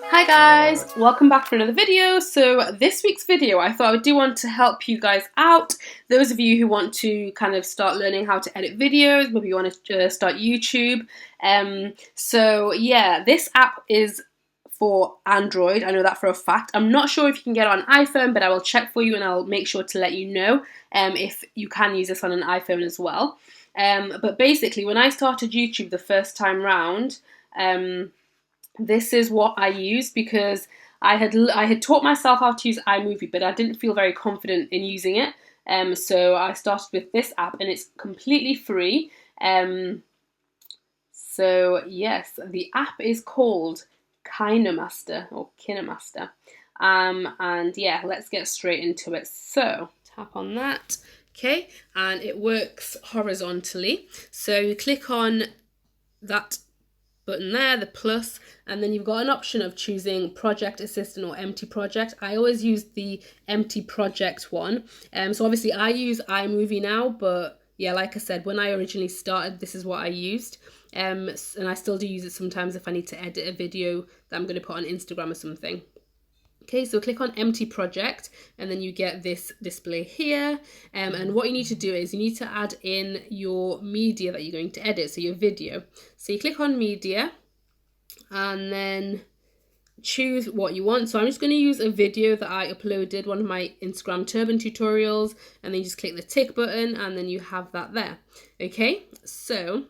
Hi guys, welcome back for another video. So this week's video, I thought I do want to help you guys out. Those of you who want to kind of start learning how to edit videos, maybe you want to start YouTube. So yeah, this app is for Android. I know that for a fact. I'm not sure if you can get it on iPhone, but I will check for you and I'll make sure to let you know if you can use this on an iPhone as well. But basically, when I started YouTube the first time round, this is what I used because I had taught myself how to use iMovie, but I didn't feel very confident in using it. So I started with this app, and it's completely free. So yes, the app is called Kinemaster or Kinemaster. And yeah, let's get straight into it. So tap on that, okay, and it works horizontally. So you click on that button there, the plus, and then you've got an option of choosing project assistant or empty project. I always use the empty project one. So obviously I use iMovie now, but yeah, like I said, when I originally started, this is what I used. And I still do use it sometimes if I need to edit a video that I'm going to put on Instagram or something. Okay, so click on empty project and then you get this display here. And what you need to do is you need to add in your media that you're going to edit, so your video. So you click on media and then choose what you want. So I'm just going to use a video that I uploaded, one of my Instagram turban tutorials, and then you just click the tick button and then you have that there. Okay, so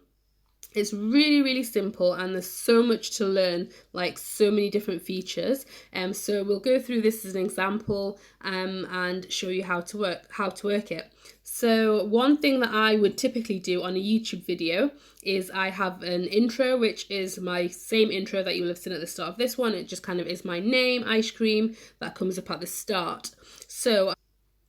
it's really, really simple and there's so much to learn, like so many different features. So we'll go through this as an example and show you how to work it. So one thing that I would typically do on a YouTube video is I have an intro, which is my same intro that you will have seen at the start of this one. It just kind of is my name, ice cream, that comes up at the start. So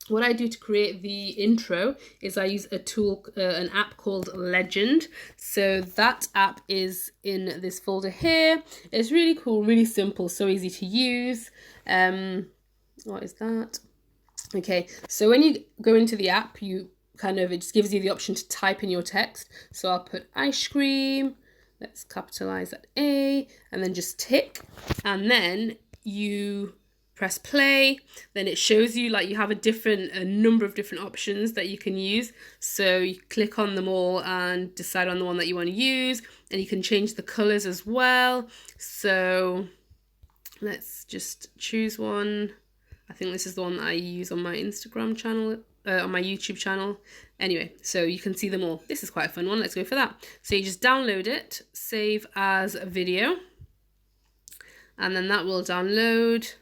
what I do to create the intro is I use a tool, an app called Legend. So that app is in this folder here. It's really cool, really simple, so easy to use. What is that? Okay, so when you go into the app, it just gives you the option to type in your text. So I'll put ice cream, let's capitalize that A, and then just tick, and then you press play. Then it shows you like you have a number of different options that you can use. So you click on them all and decide on the one that you want to use, and you can change the colors as well. So let's just choose one. I think this is the one that I use on my Instagram channel, on my YouTube channel. Anyway, so you can see them all. This is quite a fun one. Let's go for that. So you just download it, save as a video, and then that will download.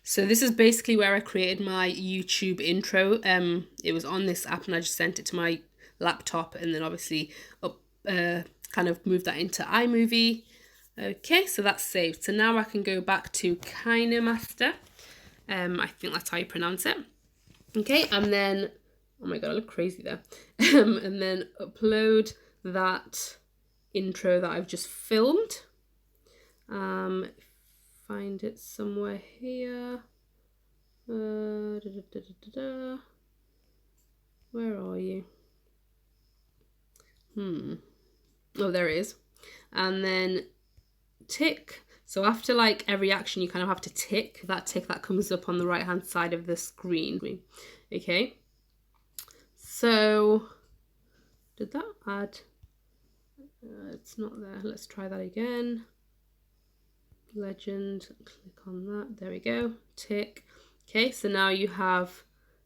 So this is basically where I created my YouTube intro. It was on this app and I just sent it to my laptop and then obviously kind of moved that into iMovie. Okay, so that's saved. So now I can go back to Kinemaster. I think that's how you pronounce it. Okay, and then, oh my god, I look crazy there. And then upload that intro that I've just filmed. Find it somewhere here. Where are you? Oh, there it is. And then tick. So after like every action, you kind of have to tick that comes up on the right hand side of the screen. Okay. So did that add? It's not there. Let's try that again. Legend, click on that, there we go, tick. Okay, so now you have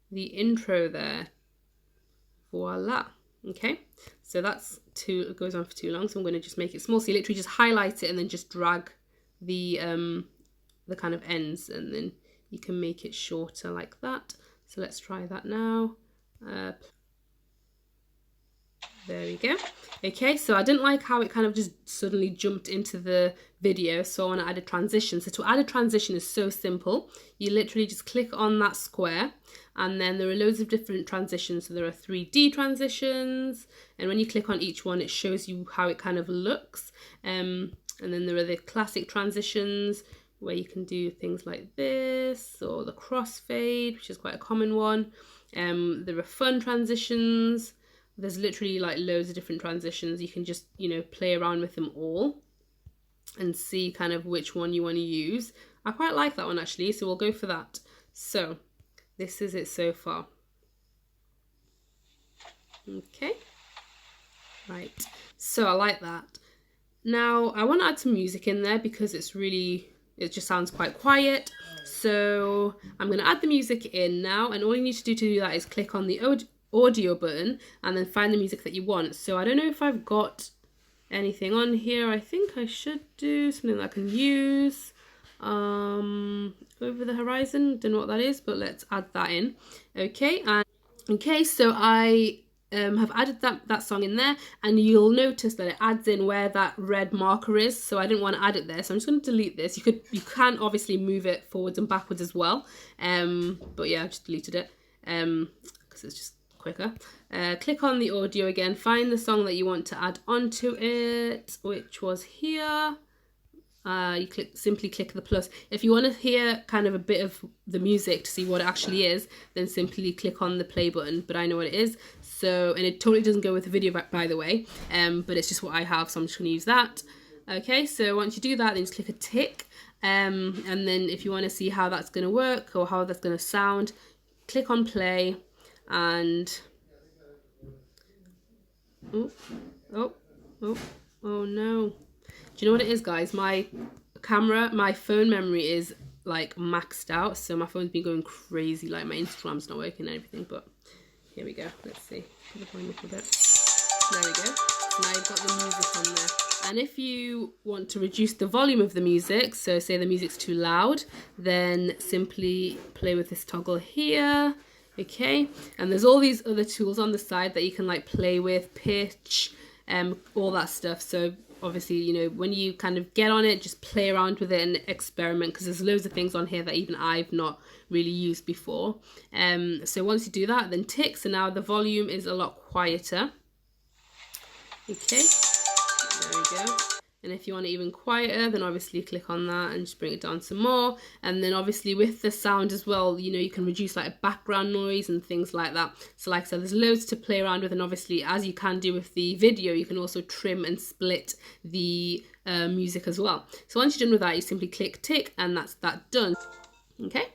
the intro there. Voila. Okay, so it goes on for too long, so I'm going to just make it small. So you literally just highlight it and then just drag the kind of ends, and then you can make it shorter like that. So let's try that now. There we go. Okay, so I didn't like how it kind of just suddenly jumped into the video, so I want to add a transition. So to add a transition is so simple. You literally just click on that square, and then there are loads of different transitions. So there are 3D transitions, and when you click on each one, it shows you how it kind of looks. And then there are the classic transitions where you can do things like this, or the crossfade, which is quite a common one. There are fun transitions. there's literally like loads of different transitions. You can just, you know, play around with them all and see kind of which one you want to use. I quite like that one actually, so we'll go for that. So this is it so far. Okay, right, so I like that. Now I want to add some music in there because it just sounds quite quiet. So I'm going to add the music in now, and all you need to do that is click on the audio button and then find the music that you want. So I don't know if I've got anything on here. I think I should do something that I can use. Over the Horizon, don't know what that is, but let's add that in. Okay, and okay, so I have added that song in there, and you'll notice that it adds in where that red marker is. So I didn't want to add it there, so I'm just going to delete this. You can obviously move it forwards and backwards as well, but yeah, I just deleted it because it's just quicker. Click on the audio again, find the song that you want to add onto it, which was here. You simply click the plus. If you want to hear kind of a bit of the music to see what it actually is, then simply click on the play button, but I know what it is. So, and it totally doesn't go with the video, by the way, but it's just what I have, so I'm just going to use that. Okay, so once you do that, then just click a tick, and then if you want to see how that's going to work or how that's going to sound, click on play, and oh no. Do you know what it is, guys? My phone memory is like maxed out, so my phone's been going crazy, like my Instagram's not working and everything, but here we go. Let's see. Put the volume up a bit. There we go. Now you've got the music on there. And if you want to reduce the volume of the music, so say the music's too loud, then simply play with this toggle here. Okay, and there's all these other tools on the side that you can like play with, pitch, all that stuff. So obviously, you know, when you kind of get on it, just play around with it and experiment, because there's loads of things on here that even I've not really used before. So once you do that, then tick. So now the volume is a lot quieter. Okay, there we go. And if you want it even quieter, then obviously click on that and just bring it down some more. And then obviously with the sound as well, you know, you can reduce like background noise and things like that. So like I said, there's loads to play around with, and obviously as you can do with the video, you can also trim and split the music as well. So once you're done with that, you simply click tick, and that's that done. Okay,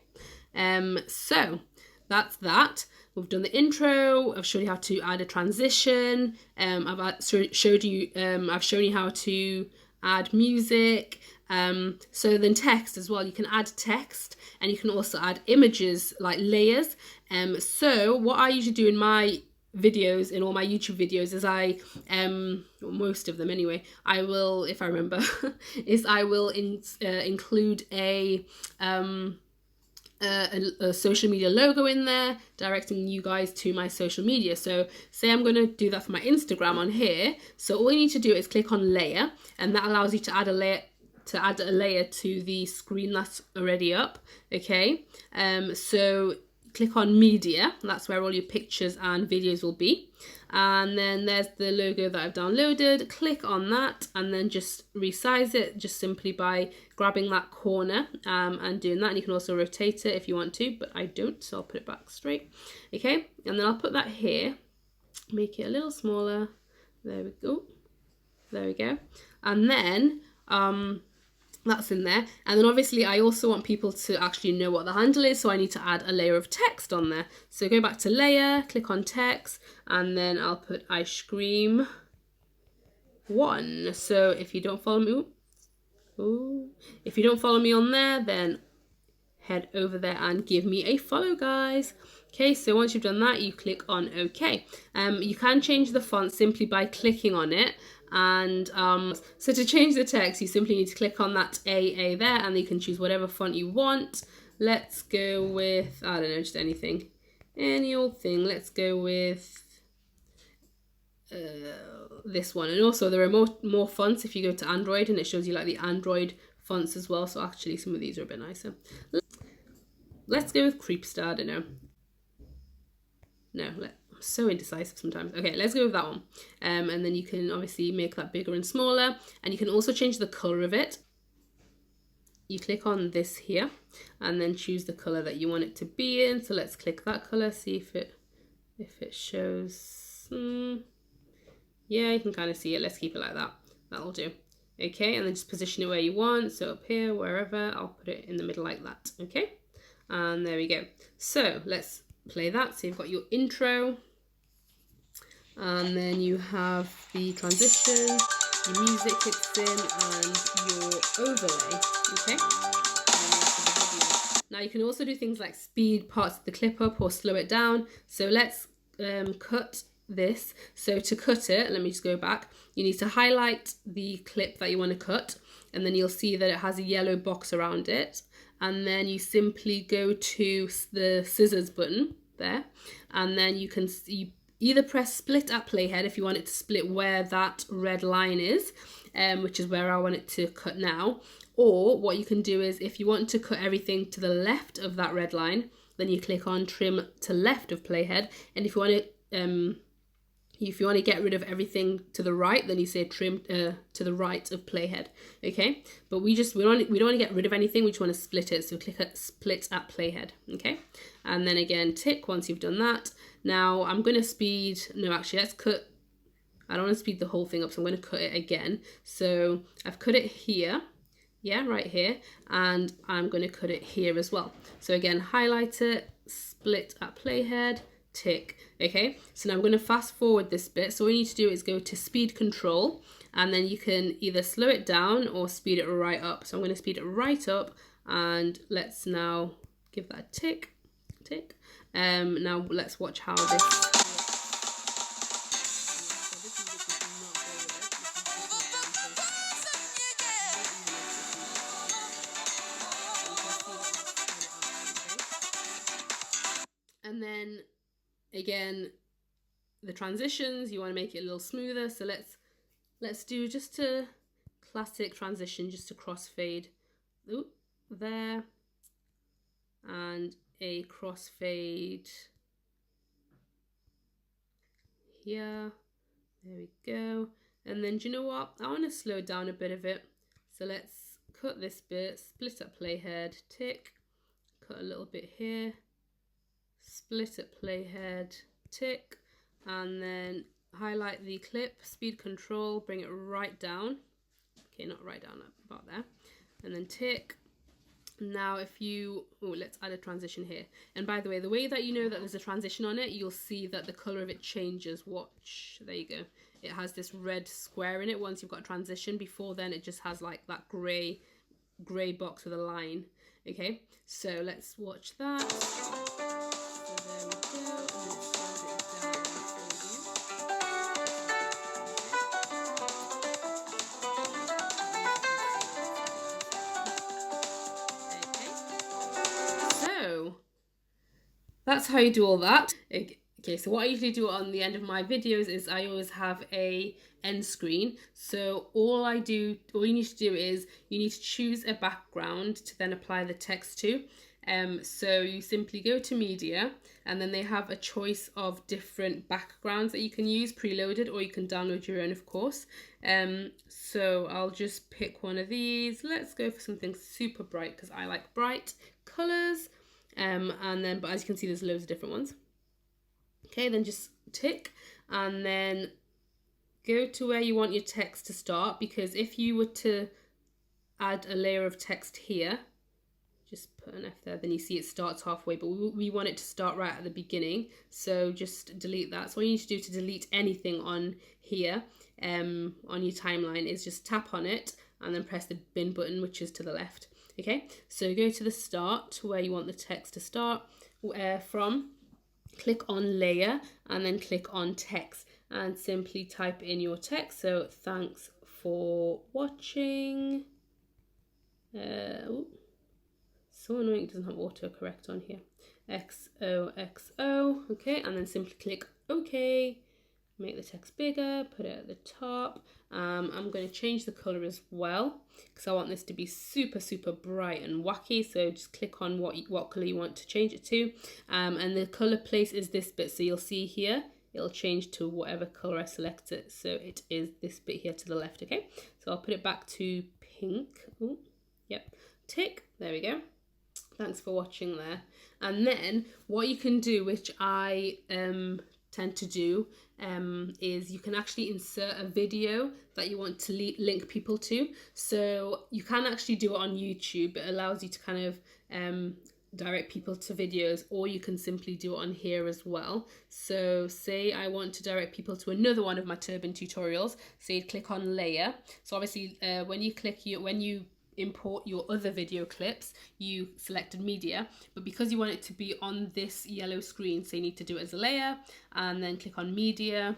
so that's that. We've done the intro. I've shown you how to add a transition. I've shown you how to add music. So then text as well. You can add text, and you can also add images like layers. So what I usually do in my videos, in all my YouTube videos, is most of them anyway, I will, if I remember, I will include a social media logo in there directing you guys to my social media. So say I'm going to do that for my Instagram on here, so all you need to do is click on layer, and that allows you to add a layer to the screen that's already up. Okay, so click on media, that's where all your pictures and videos will be, and then there's the logo that I've downloaded. Click on that and then just resize it just simply by grabbing that corner and doing that. And you can also rotate it if you want to, but I don't, so I'll put it back straight. Okay, and then I'll put that here, make it a little smaller. There we go, there we go. And then that's in there. And then obviously I also want people to actually know what the handle is, so I need to add a layer of text on there. So go back to layer, click on text, and then I'll put ice cream 1. So if you don't follow me, if you don't follow me on there, then head over there and give me a follow, guys. Okay, so once you've done that, you click on OK. You can change the font simply by clicking on it. And so to change the text, you simply need to click on that AA there, and you can choose whatever font you want. Let's go with, I don't know, just anything, any old thing. Let's go with this one. And also there are more fonts if you go to Android, and it shows you like the Android fonts as well. So actually some of these are a bit nicer. Let's go with Creepstar. I don't know. No, I'm so indecisive sometimes. Okay, let's go with that one. And then you can obviously make that bigger and smaller, and you can also change the color of it. You click on this here and then choose the color that you want it to be in. So let's click that color, see if it shows. yeah, you can kind of see it. Let's keep it like that. That'll do. Okay, and then just position it where you want. So up here, wherever, I'll put it in the middle like that. Okay, and there we go. So let's play that. So you've got your intro, and then you have the transition, your music kicks in, and your overlay. Okay. Now you can also do things like speed parts of the clip up or slow it down. So let's cut this. So to cut it, let me just go back. You need to highlight the clip that you want to cut, and then you'll see that it has a yellow box around it. And then you simply go to the scissors button there, and then you can see either press split at playhead if you want it to split where that red line is, which is where I want it to cut now. Or what you can do is if you want to cut everything to the left of that red line, then you click on trim to left of playhead. And if you want to get rid of everything to the right, then you say trim to the right of playhead. Okay, but we don't want to get rid of anything. We just want to split it. So click at split at playhead. Okay, and then again tick once you've done that. Now I'm going to speed. No, actually, let's cut. I don't want to speed the whole thing up, so I'm going to cut it again. So I've cut it here. Yeah, right here, and I'm going to cut it here as well. So again, highlight it, split at playhead, tick. Okay, so now I'm going to fast forward this bit. So all you need to do is go to speed control, and then you can either slow it down or speed it right up. So I'm going to speed it right up, and let's now give that a tick. Now let's watch how this. And then again, the transitions, you want to make it a little smoother. So let's do just a classic transition, just a crossfade. Ooh, there. And a crossfade here. There we go. And then do you know what? I want to slow down a bit of it. So let's cut this bit, split up playhead, tick, cut a little bit here. Split at playhead, tick, and then highlight the clip, speed control, bring it right down. Okay, not right down, about there. And then tick. Now let's add a transition here. And by the way, the way that you know that there's a transition on it, you'll see that the color of it changes. Watch, there you go. It has this red square in it once you've got a transition. Before then, it just has like that gray box with a line. Okay, so let's watch that. That's how you do all that. Okay, so what I usually do on the end of my videos is I always have a end screen. So all you need to do is you need to choose a background to then apply the text to. So you simply go to media, and then they have a choice of different backgrounds that you can use preloaded, or you can download your own, of course. So I'll just pick one of these. Let's go for something super bright because I like bright colors. But as you can see, there's loads of different ones. Okay, then just tick, and then go to where you want your text to start, because if you were to add a layer of text here, just put an F there, then you see it starts halfway, but we want it to start right at the beginning, so just delete that. So what you need to do to delete anything on here, on your timeline, is just tap on it and then press the bin button, which is to the left. Okay, so go to the start where you want the text to start from, click on layer, and then click on text, and simply type in your text. So thanks for watching. So annoying it doesn't have autocorrect on here. XOXO. Okay, and then simply click OK. Make the text bigger, put it at the top. I'm going to change the color as well because I want this to be super, super bright and wacky. So just click on what color you want to change it to. And the color place is this bit. So you'll see here, it'll change to whatever color I select it. So it is this bit here to the left, okay? So I'll put it back to pink. Ooh, yep, tick, there we go. Thanks for watching there. And then what you can do, which I tend to do is you can actually insert a video that you want to link people to. So you can actually do it on YouTube. It allows you to kind of direct people to videos, or you can simply do it on here as well. So say I want to direct people to another one of my turban tutorials, so you'd click on layer. So obviously when you import your other video clips, you selected media, but because you want it to be on this yellow screen, so you need to do it as a layer and then click on media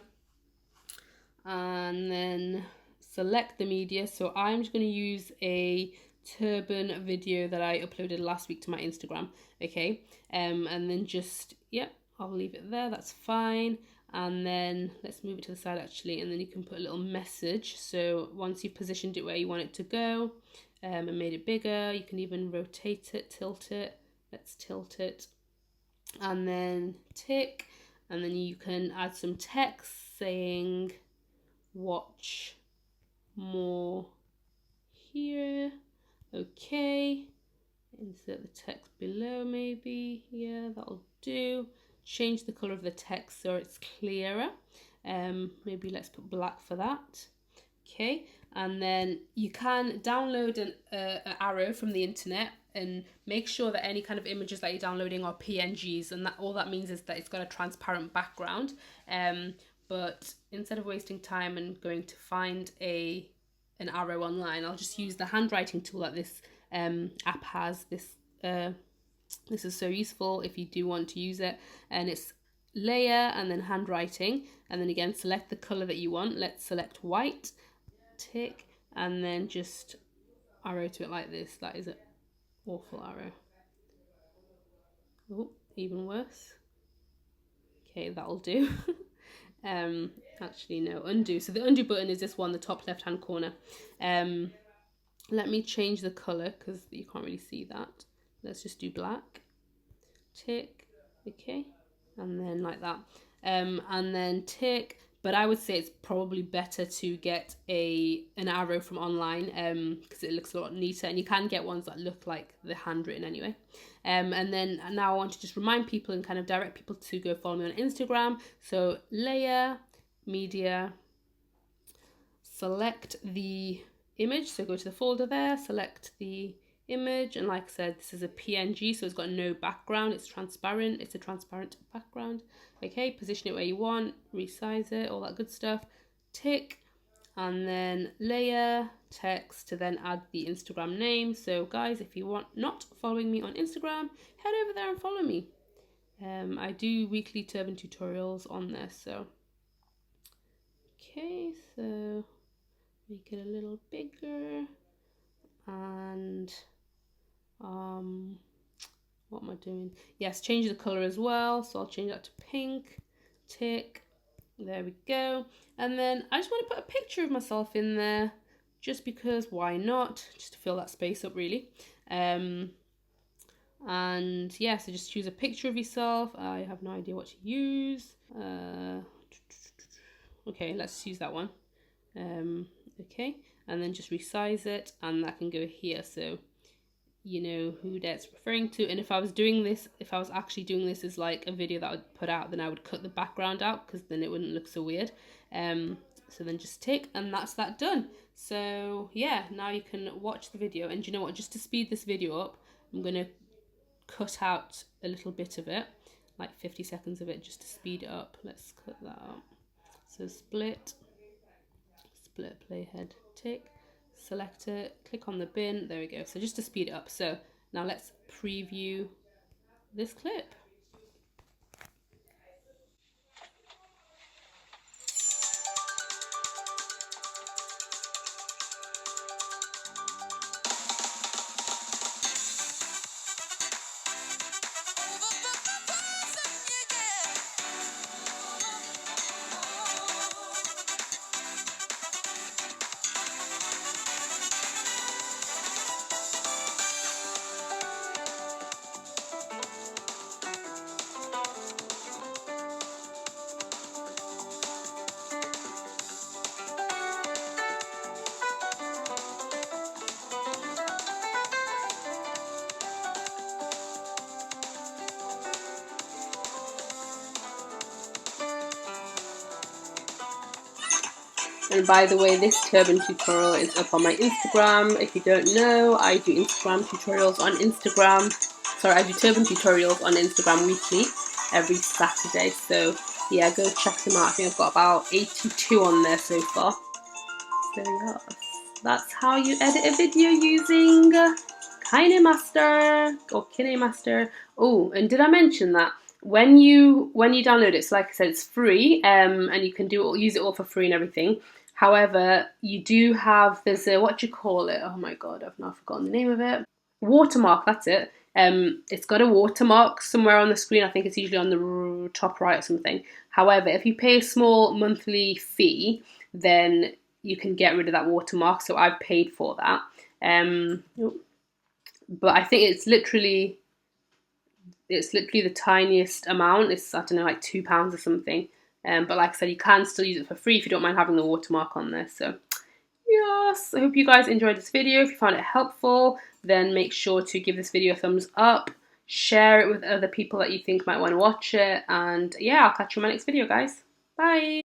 and then select the media. So I'm just going to use a turban video that I uploaded last week to my Instagram. Okay, and then just, yep, I'll leave it there, that's fine. And then let's move it to the side actually, and then you can put a little message. So once you've positioned it where you want it to go, and made it bigger, you can even rotate it, tilt it. Let's tilt it, and then tick, and then you can add some text saying watch more here. Okay, insert the text below maybe, yeah, that'll do. Change the color of the text so it's clearer. Maybe let's put black for that. Okay, and then you can download an arrow from the internet and make sure that any kind of images that you're downloading are PNGs, and that all that means is that it's got a transparent background. But instead of wasting time and going to find an arrow online, I'll just use the handwriting tool that this app has. This is so useful if you do want to use it, and it's layer and then handwriting, and then again select the color that you want. Let's select white, tick, and then just arrow to it like this. That is an awful arrow. Oh, even worse. Okay, that'll do. Actually no, undo. So the undo button is this one, the top left hand corner. Let me change the color because you can't really see that. Let's just do black. Tick, okay, and then like that, and then tick. But I would say it's probably better to get an arrow from online because it looks a lot neater, and you can get ones that look like the handwritten anyway. And then now I want to just remind people and kind of direct people to go follow me on Instagram. So layer, media, select the image, so go to the folder there, select the image, and like I said, this is a PNG, so it's got no background, it's transparent, it's a transparent background. Okay, position it where you want, resize it, all that good stuff, tick, and then layer, text to then add the Instagram name. So guys, if you want not following me on Instagram, head over there and follow me. I do weekly turban tutorials on there, so okay, so make it a little bigger, and what am I doing? Yes, change the color as well, so I'll change that to pink. Tick, there we go. And then I just want to put a picture of myself in there just because why not, just to fill that space up really. And yeah, so just choose a picture of yourself. I have no idea what to use. Okay, let's use that one. Okay, and then just resize it, and that can go here, so you know who that's referring to. And if I was actually doing this as like a video that I would put out, then I would cut the background out because then it wouldn't look so weird. So then just tick, and that's that done. So yeah, now you can watch the video, and you know what, just to speed this video up, I'm gonna cut out a little bit of it, like 50 seconds of it, just to speed it up. Let's cut that out. So split playhead, tick, select it, click on the bin, there we go. So just to speed it up. So now let's preview this clip. And by the way, this turban tutorial is up on my Instagram. If you don't know, I do Instagram tutorials on Instagram. Sorry, I do turban tutorials on Instagram weekly, every Saturday. So yeah, go check them out. I think I've got about 82 on there so far. So yeah, that's how you edit a video using Kinemaster or Kinemaster. Oh, and did I mention that when you download it, so like I said, it's free, and you can use it all for free and everything. However, you do have, there's a, what do you call it? Oh my god, I've now forgotten the name of it. Watermark, that's it. It's got a watermark somewhere on the screen. I think it's usually on the top right or something. However, if you pay a small monthly fee, then you can get rid of that watermark. So I've paid for that. But I think it's literally the tiniest amount. It's, I don't know, like £2 or something. But like I said, you can still use it for free if you don't mind having the watermark on there. So yes, I hope you guys enjoyed this video. If you found it helpful, then make sure to give this video a thumbs up, share it with other people that you think might want to watch it, and yeah, I'll catch you in my next video, guys. Bye!